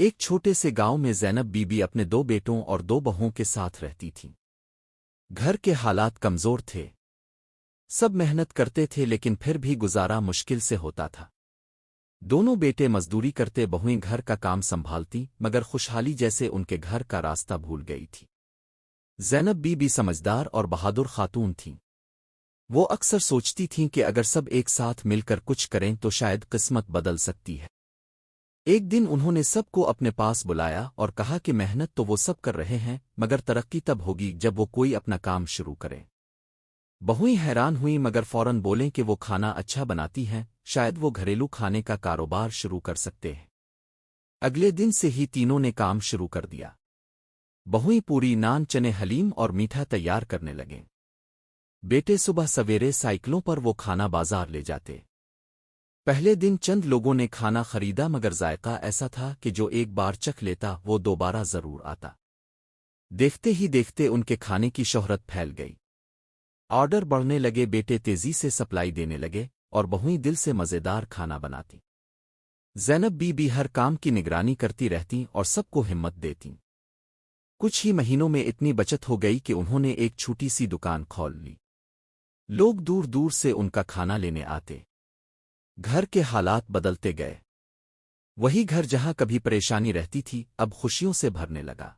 ایک چھوٹے سے گاؤں میں زینب بی بی اپنے 2 بیٹوں اور 2 بہوؤں کے ساتھ رہتی تھیں۔ گھر کے حالات کمزور تھے، سب محنت کرتے تھے لیکن پھر بھی گزارا مشکل سے ہوتا تھا۔ دونوں بیٹے مزدوری کرتے، بہویں گھر کا کام سنبھالتی، مگر خوشحالی جیسے ان کے گھر کا راستہ بھول گئی تھی۔ زینب بی بی سمجھدار اور بہادر خاتون تھیں۔ وہ اکثر سوچتی تھیں کہ اگر سب ایک ساتھ مل کر کچھ کریں تو شاید قسمت بدل سکتی ہے۔ ایک دن انہوں نے سب کو اپنے پاس بلایا اور کہا کہ محنت تو وہ سب کر رہے ہیں، مگر ترقی تب ہوگی جب وہ کوئی اپنا کام شروع کرے۔ بہویں حیران ہوئیں مگر فوراً بولیں کہ وہ کھانا اچھا بناتی ہیں، شاید وہ گھریلو کھانے کا کاروبار شروع کر سکتے ہیں۔ اگلے دن سے ہی تینوں نے کام شروع کر دیا۔ بہویں پوری نان، چنے، حلیم اور میٹھا تیار کرنے لگیں۔ بیٹے صبح سویرے سائیکلوں پر وہ کھانا بازار لے جاتے۔ پہلے دن چند لوگوں نے کھانا خریدا مگر ذائقہ ایسا تھا کہ جو ایک بار چکھ لیتا وہ دوبارہ ضرور آتا۔ دیکھتے ہی دیکھتے ان کے کھانے کی شہرت پھیل گئی۔ آرڈر بڑھنے لگے، بیٹے تیزی سے سپلائی دینے لگے اور بہویں دل سے مزیدار کھانا بناتی۔ زینب بی بی ہر کام کی نگرانی کرتی رہتیں اور سب کو ہمت دیتیں۔ کچھ ہی مہینوں میں اتنی بچت ہو گئی کہ انہوں نے ایک چھوٹی سی دکان کھول لی۔ لوگ دور دور سے ان کا کھانا لینے آتے۔ گھر کے حالات بدلتے گئے۔ وہی گھر جہاں کبھی پریشانی رہتی تھی اب خوشیوں سے بھرنے لگا۔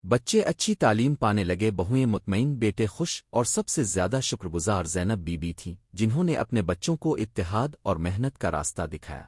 بچے اچھی تعلیم پانے لگے، بہویں مطمئن، بیٹے خوش، اور سب سے زیادہ شکر گزار زینب بی بی تھیں جنہوں نے اپنے بچوں کو اتحاد اور محنت کا راستہ دکھایا۔